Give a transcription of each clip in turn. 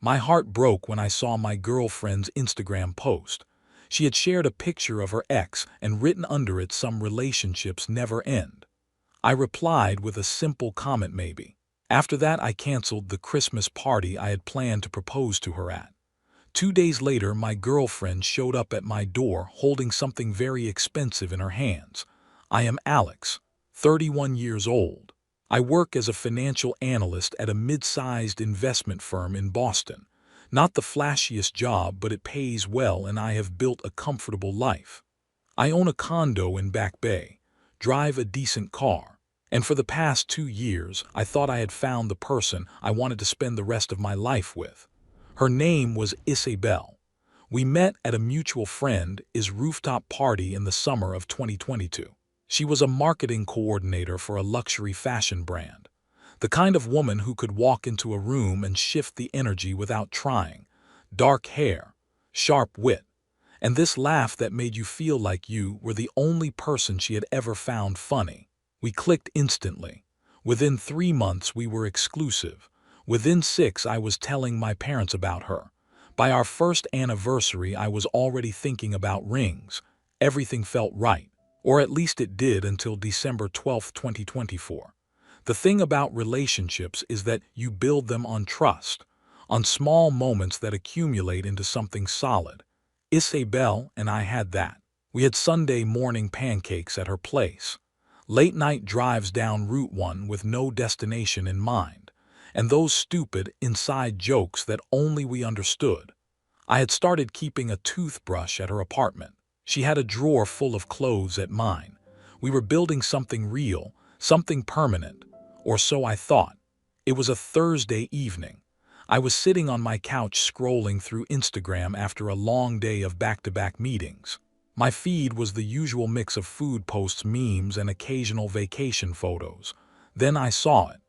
My heart broke when I saw my girlfriend's Instagram post. She had shared a picture of her ex and written under it some relationships never end. I replied with a simple comment maybe. After that I canceled the Christmas party I had planned to propose to her at. 2 days later my girlfriend showed up at my door holding something very expensive in her hands. I am Alex, 31 years old. I work as a financial analyst at a mid-sized investment firm in Boston. Not the flashiest job, but it pays well and I have built a comfortable life. I own a condo in Back Bay, drive a decent car, and for the past 2 years I thought I had found the person I wanted to spend the rest of my life with. Her name was Isabelle. We met at a mutual friend's rooftop party in the summer of 2022. She was a marketing coordinator for a luxury fashion brand. The kind of woman who could walk into a room and shift the energy without trying. Dark hair, sharp wit, and this laugh that made you feel like you were the only person she had ever found funny. We clicked instantly. Within 3 months we were exclusive. Within 6 I was telling my parents about her. By our first anniversary I was already thinking about rings. Everything felt right. Or at least it did until December 12, 2024. The thing about relationships is that you build them on trust, on small moments that accumulate into something solid. Isabelle and I had that. We had Sunday morning pancakes at her place, late night drives down Route 1 with no destination in mind, and those stupid inside jokes that only we understood. I had started keeping a toothbrush at her apartment. She had a drawer full of clothes at mine. We were building something real, something permanent, or so I thought. It was a Thursday evening. I was sitting on my couch scrolling through Instagram after a long day of back-to-back meetings. My feed was the usual mix of food posts, memes, and occasional vacation photos. Then I saw it.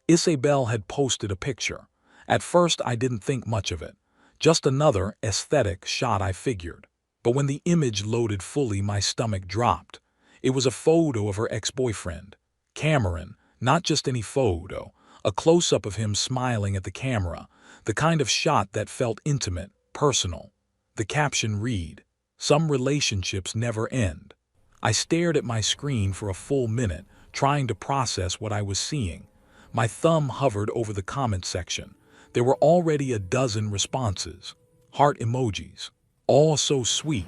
Isabelle had posted a picture. At first I didn't think much of it. Just another aesthetic shot, I figured. But when the image loaded fully, my stomach dropped. It was a photo of her ex-boyfriend, Cameron, not just any photo, a close-up of him smiling at the camera, the kind of shot that felt intimate, personal. The caption read, "Some relationships never end." I stared at my screen for a full minute, trying to process what I was seeing. My thumb hovered over the comment section. There were already a dozen responses. Heart emojis. All so sweet.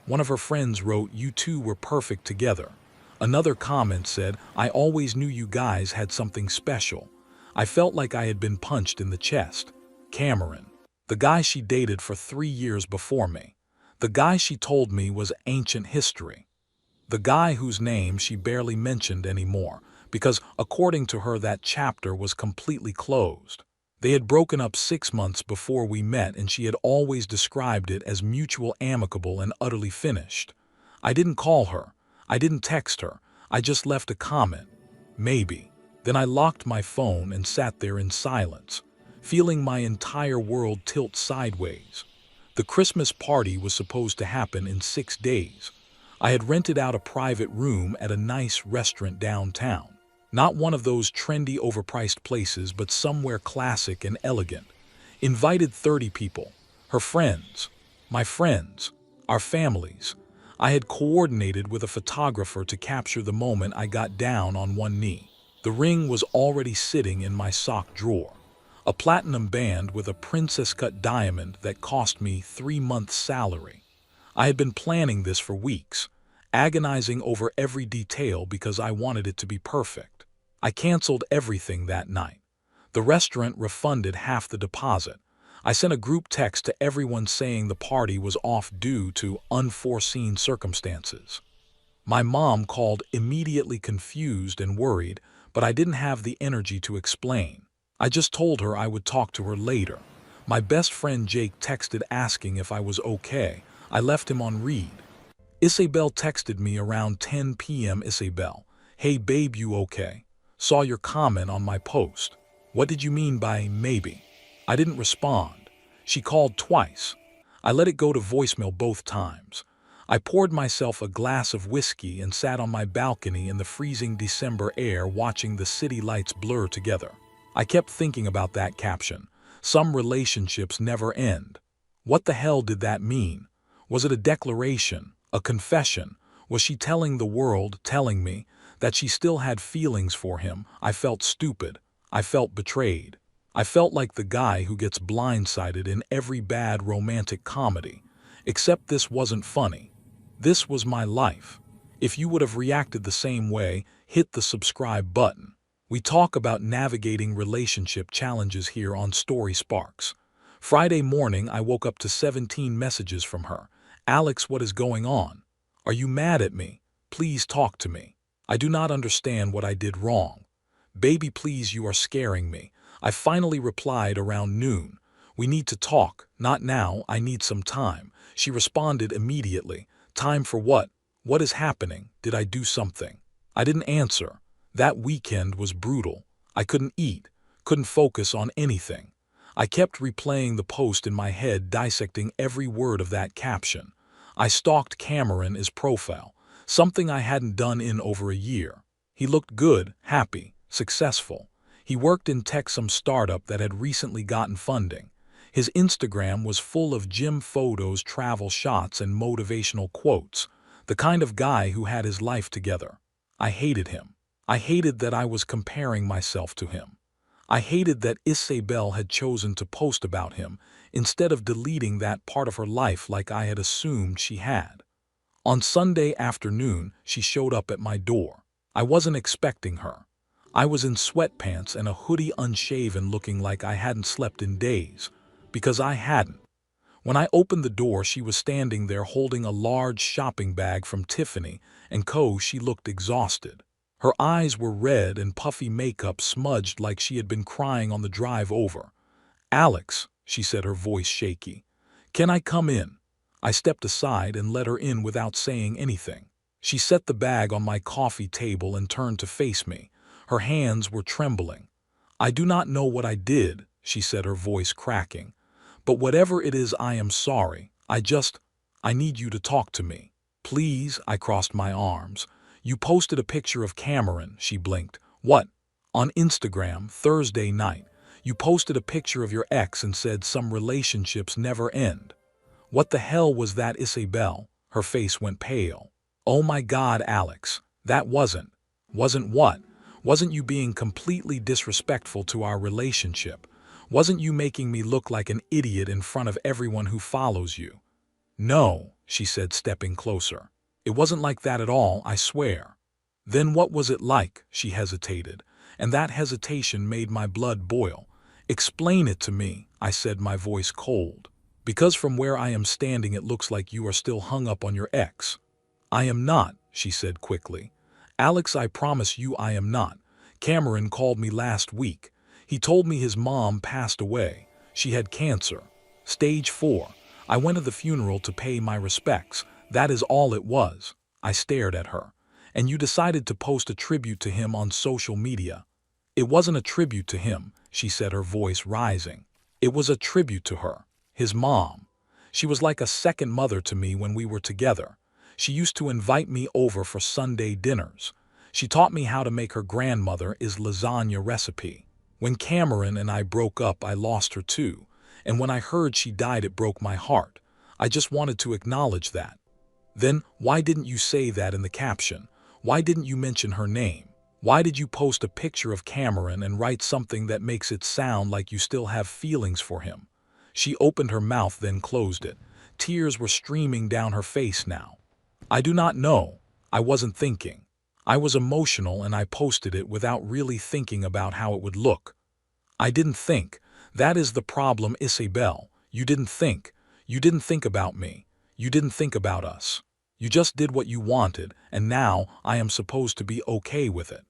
One of her friends wrote, "You two were perfect together." Another comment said, "I always knew you guys had something special." I felt like I had been punched in the chest. Cameron, the guy she dated for 3 years before me. The guy she told me was ancient history. The guy whose name she barely mentioned anymore, because according to her that chapter was completely closed. They had broken up 6 months before we met and she had always described it as mutual, amicable, and utterly finished. I didn't call her. I didn't text her. I just left a comment. Maybe. Then I locked my phone and sat there in silence, feeling my entire world tilt sideways. The Christmas party was supposed to happen in 6 days. I had rented out a private room at a nice restaurant downtown. Not one of those trendy, overpriced places, but somewhere classic and elegant. Invited 30 people, her friends, my friends, our families. I had coordinated with a photographer to capture the moment I got down on one knee. The ring was already sitting in my sock drawer. A platinum band with a princess-cut diamond that cost me 3 months' salary. I had been planning this for weeks, agonizing over every detail because I wanted it to be perfect. I canceled everything that night. The restaurant refunded half the deposit. I sent a group text to everyone saying the party was off due to unforeseen circumstances. My mom called, immediately confused and worried, but I didn't have the energy to explain. I just told her I would talk to her later. My best friend Jake texted asking if I was okay. I left him on read. Isabelle texted me around 10 p.m. Isabelle, "Hey babe, you okay? Saw your comment on my post. What did you mean by maybe?" I didn't respond. She called twice. I let it go to voicemail both times. I poured myself a glass of whiskey and sat on my balcony in the freezing December air watching the city lights blur together. I kept thinking about that caption. Some relationships never end. What the hell did that mean? Was it a declaration, a confession? Was she telling the world, telling me, that she still had feelings for him? I felt stupid. I felt betrayed. I felt like the guy who gets blindsided in every bad romantic comedy. Except this wasn't funny. This was my life. If you would have reacted the same way, hit the subscribe button. We talk about navigating relationship challenges here on Story Sparks. Friday morning, I woke up to 17 messages from her. Alex, what is going on? Are you mad at me? Please talk to me. I do not understand what I did wrong. Baby, please, you are scaring me. I finally replied around noon. We need to talk. Not now, I need some time. She responded immediately. Time for what? What is happening? Did I do something? I didn't answer. That weekend was brutal. I couldn't eat, couldn't focus on anything. I kept replaying the post in my head, dissecting every word of that caption. I stalked Cameron's profile, something I hadn't done in over a year. He looked good, happy, successful. He worked in tech, some startup that had recently gotten funding. His Instagram was full of gym photos, travel shots, and motivational quotes. The kind of guy who had his life together. I hated him. I hated that I was comparing myself to him. I hated that Isabelle had chosen to post about him instead of deleting that part of her life like I had assumed she had. On Sunday afternoon, she showed up at my door. I wasn't expecting her. I was in sweatpants and a hoodie, unshaven, looking like I hadn't slept in days. Because I hadn't. When I opened the door, she was standing there holding a large shopping bag from Tiffany and Co. She looked exhausted. Her eyes were red and puffy, makeup smudged like she had been crying on the drive over. Alex, she said, her voice shaky. Can I come in? I stepped aside and let her in without saying anything. She set the bag on my coffee table and turned to face me. Her hands were trembling. I do not know what I did, she said, her voice cracking. But whatever it is, I am sorry. I need you to talk to me. Please, I crossed my arms. You posted a picture of Cameron, she blinked. What? On Instagram, Thursday night. You posted a picture of your ex and said some relationships never end. What the hell was that, Isabelle? Her face went pale. Oh my God, Alex. That wasn't what? Wasn't you being completely disrespectful to our relationship? Wasn't you making me look like an idiot in front of everyone who follows you? No, she said, stepping closer. It wasn't like that at all, I swear. Then what was it like? She hesitated, and that hesitation made my blood boil. Explain it to me, I said, my voice cold. Because from where I am standing it looks like you are still hung up on your ex. I am not, she said quickly. Alex, I promise you I am not. Cameron called me last week. He told me his mom passed away. She had cancer. Stage 4. I went to the funeral to pay my respects. That is all it was. I stared at her. And you decided to post a tribute to him on social media. It wasn't a tribute to him, she said, her voice rising. It was a tribute to her, his mom. She was like a second mother to me when we were together. She used to invite me over for Sunday dinners. She taught me how to make her grandmother's lasagna recipe. When Cameron and I broke up, I lost her too. And when I heard she died, it broke my heart. I just wanted to acknowledge that. Then, why didn't you say that in the caption? Why didn't you mention her name? Why did you post a picture of Cameron and write something that makes it sound like you still have feelings for him? She opened her mouth, then closed it. Tears were streaming down her face now. I do not know. I wasn't thinking. I was emotional and I posted it without really thinking about how it would look. I didn't think. That is the problem, Isabelle. You didn't think. You didn't think about me. You didn't think about us. You just did what you wanted, and now I am supposed to be okay with it.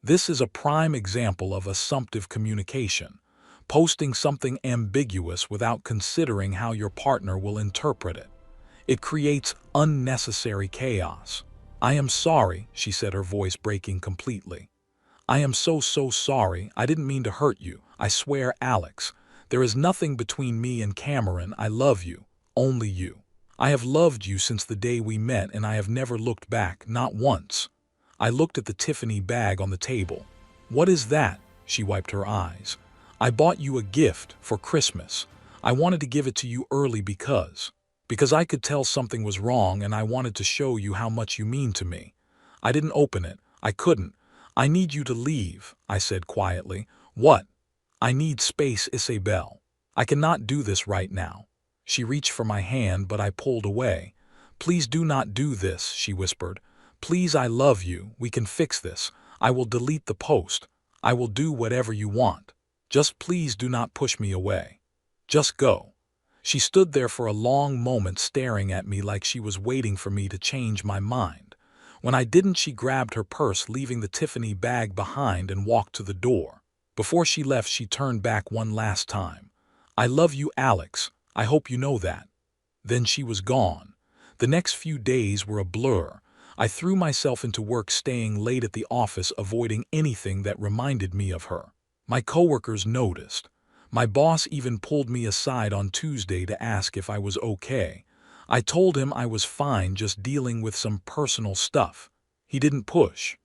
This is a prime example of assumptive communication, posting something ambiguous without considering how your partner will interpret it. It creates unnecessary chaos. I am sorry, she said, her voice breaking completely. I am so sorry. I didn't mean to hurt you. I swear, Alex. There is nothing between me and Cameron. I love you. Only you. I have loved you since the day we met, and I have never looked back, not once. I looked at the Tiffany bag on the table. What is that? She wiped her eyes. I bought you a gift for Christmas. I wanted to give it to you early because I could tell something was wrong and I wanted to show you how much you mean to me. I didn't open it. I couldn't. I need you to leave, I said quietly. What? I need space, Isabelle. I cannot do this right now. She reached for my hand, but I pulled away. Please do not do this, she whispered. Please, I love you. We can fix this. I will delete the post. I will do whatever you want. Just please do not push me away. Just go. She stood there for a long moment staring at me like she was waiting for me to change my mind. When I didn't, she grabbed her purse, leaving the Tiffany bag behind, and walked to the door. Before she left, she turned back one last time. I love you, Alex. I hope you know that. Then she was gone. The next few days were a blur. I threw myself into work, staying late at the office, avoiding anything that reminded me of her. My coworkers noticed. My boss even pulled me aside on Tuesday to ask if I was okay. I told him I was fine, just dealing with some personal stuff. He didn't push.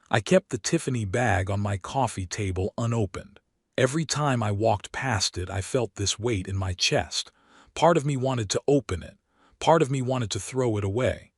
I kept the Tiffany bag on my coffee table unopened. Every time I walked past it, I felt this weight in my chest. Part of me wanted to open it. Part of me wanted to throw it away.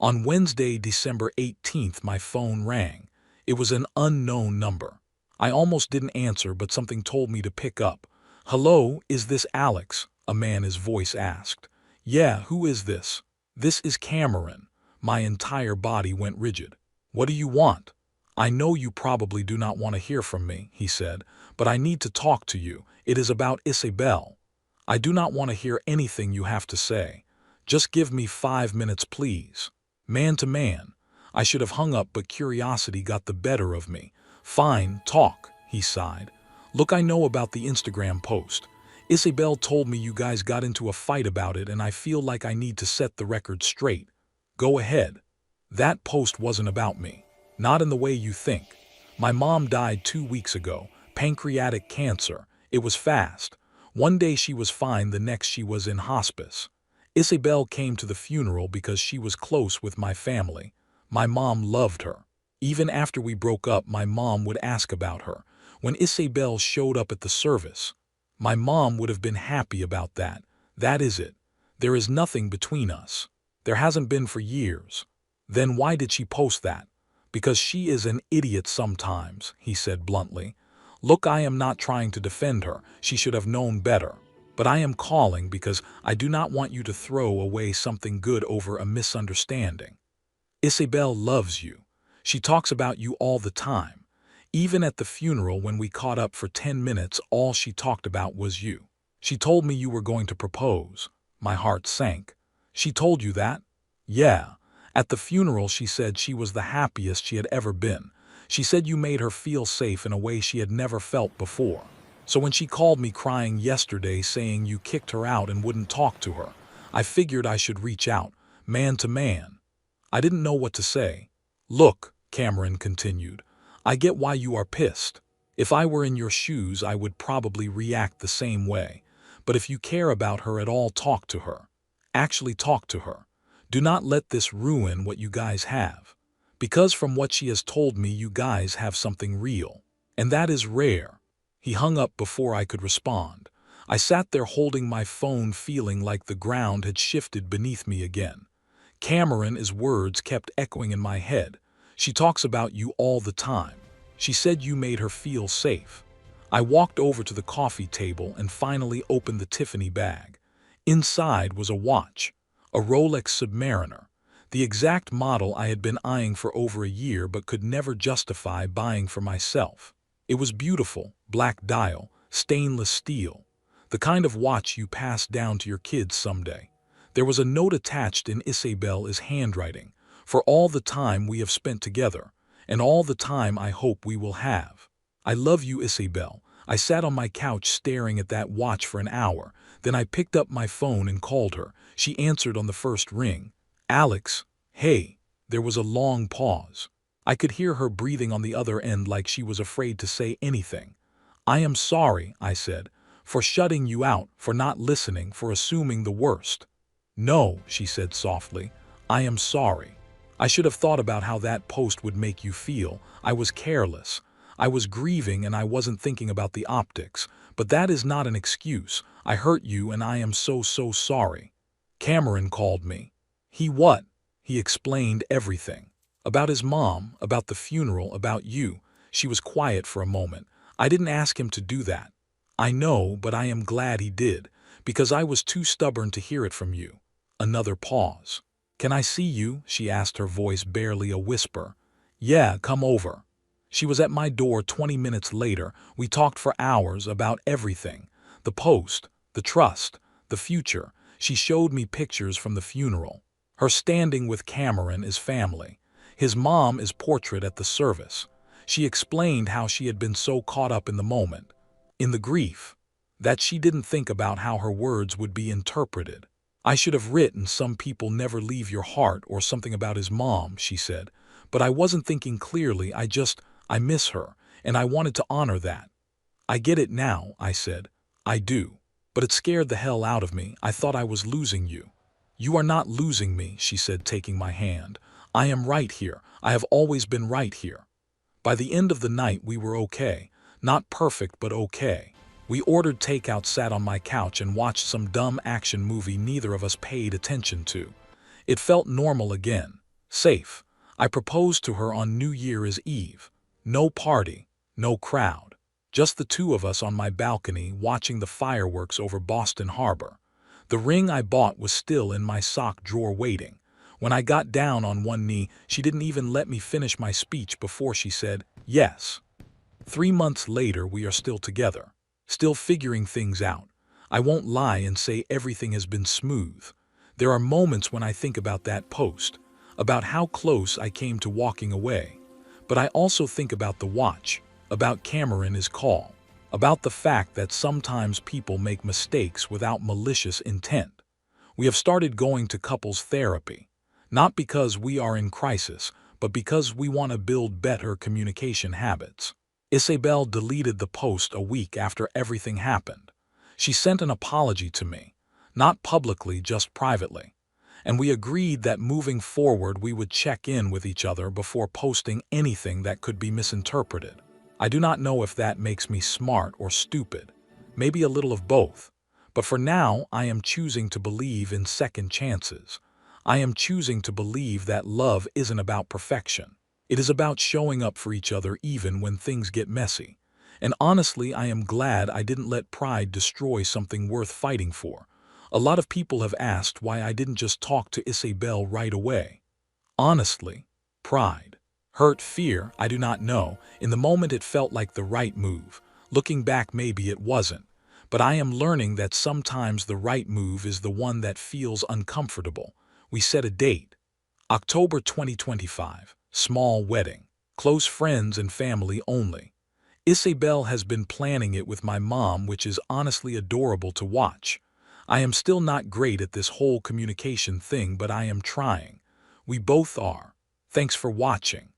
On Wednesday, December 18th, my phone rang. It was an unknown number. I almost didn't answer, but something told me to pick up. Hello, is this Alex? A man's voice asked. Yeah, who is this? This is Cameron. My entire body went rigid. What do you want? I know you probably do not want to hear from me, he said, but I need to talk to you. It is about Isabelle. I do not want to hear anything you have to say. Just give me 5 minutes, please. Man to man. I should have hung up, but curiosity got the better of me. Fine, talk, he sighed. Look, I know about the Instagram post. Isabelle told me you guys got into a fight about it, and I feel like I need to set the record straight. Go ahead. That post wasn't about me. Not in the way you think. My mom died 2 weeks ago, pancreatic cancer. It was fast. One day she was fine, the next she was in hospice. Isabelle came to the funeral because she was close with my family. My mom loved her. Even after we broke up, my mom would ask about her. When Isabelle showed up at the service, my mom would have been happy about that. That is it. There is nothing between us. There hasn't been for years. Then why did she post that? Because she is an idiot sometimes, he said bluntly. Look, I am not trying to defend her. She should have known better. But I am calling because I do not want you to throw away something good over a misunderstanding. Isabelle loves you. She talks about you all the time. Even at the funeral, when we caught up for 10 minutes, all she talked about was you. She told me you were going to propose. My heart sank. She told you that? Yeah. At the funeral, she said she was the happiest she had ever been. She said you made her feel safe in a way she had never felt before. So when she called me crying yesterday saying you kicked her out and wouldn't talk to her, I figured I should reach out, man to man. I didn't know what to say. Look, Cameron continued, I get why you are pissed. If I were in your shoes, I would probably react the same way. But if you care about her at all, talk to her. Actually talk to her. Do not let this ruin what you guys have. Because from what she has told me, you guys have something real. And that is rare. He hung up before I could respond. I sat there holding my phone, feeling like the ground had shifted beneath me again. Cameron's words kept echoing in my head. She talks about you all the time. She said you made her feel safe. I walked over to the coffee table and finally opened the Tiffany bag. Inside was a watch, a Rolex Submariner, the exact model I had been eyeing for over a year but could never justify buying for myself. It was beautiful, black dial, stainless steel, the kind of watch you pass down to your kids someday. There was a note attached in Isabelle's handwriting, for all the time we have spent together, and all the time I hope we will have. I love you, Isabelle. I sat on my couch staring at that watch for an hour. Then I picked up my phone and called her. She answered on the first ring. Alex, hey. There was a long pause. I could hear her breathing on the other end like she was afraid to say anything. I am sorry, I said, for shutting you out, for not listening, for assuming the worst. No, she said softly. I am sorry. I should have thought about how that post would make you feel. I was careless. I was grieving and I wasn't thinking about the optics, but that is not an excuse. I hurt you and I am so sorry. Cameron called me. He what? He explained everything. About his mom, about the funeral, about you. She was quiet for a moment. I didn't ask him to do that. I know, but I am glad he did, because I was too stubborn to hear it from you. Another pause. Can I see you? She asked, her voice barely a whisper. Yeah, come over. She was at my door 20 minutes later. We talked for hours about everything. The post, the trust, the future. She showed me pictures from the funeral. Her standing with Cameron is family. His mom is portrait at the service. She explained how she had been so caught up in the moment, in the grief, that she didn't think about how her words would be interpreted. I should have written "some people never leave your heart" or something about his mom, she said. But I wasn't thinking clearly. I miss her, and I wanted to honor that. I get it now, I said. I do. But it scared the hell out of me. I thought I was losing you. You are not losing me, she said, taking my hand. I am right here. I have always been right here. By the end of the night, we were okay. Not perfect, but okay. We ordered takeout, sat on my couch, and watched some dumb action movie neither of us paid attention to. It felt normal again. Safe. I proposed to her on New Year's Eve. No party, no crowd. Just the two of us on my balcony watching the fireworks over Boston Harbor. The ring I bought was still in my sock drawer waiting. When I got down on one knee, she didn't even let me finish my speech before she said, yes. 3 months later, we are still together. Still figuring things out. I won't lie and say everything has been smooth. There are moments when I think about that post, about how close I came to walking away. But I also think about the watch, about Cameron's call, about the fact that sometimes people make mistakes without malicious intent. We have started going to couples therapy, not because we are in crisis, but because we want to build better communication habits. Isabelle deleted the post a week after everything happened. She sent an apology to me, not publicly, just privately. And we agreed that moving forward we would check in with each other before posting anything that could be misinterpreted. I do not know if that makes me smart or stupid, maybe a little of both. But for now, I am choosing to believe in second chances. I am choosing to believe that love isn't about perfection. It is about showing up for each other even when things get messy. And honestly, I am glad I didn't let pride destroy something worth fighting for. A lot of people have asked why I didn't just talk to Isabelle right away. Honestly, pride. Hurt, fear, I do not know. In the moment it felt like the right move. Looking back, maybe it wasn't. But I am learning that sometimes the right move is the one that feels uncomfortable. We set a date. October 2025. Small wedding. Close friends and family only. Isabelle has been planning it with my mom, which is honestly adorable to watch. I am still not great at this whole communication thing, but I am trying. We both are. Thanks for watching.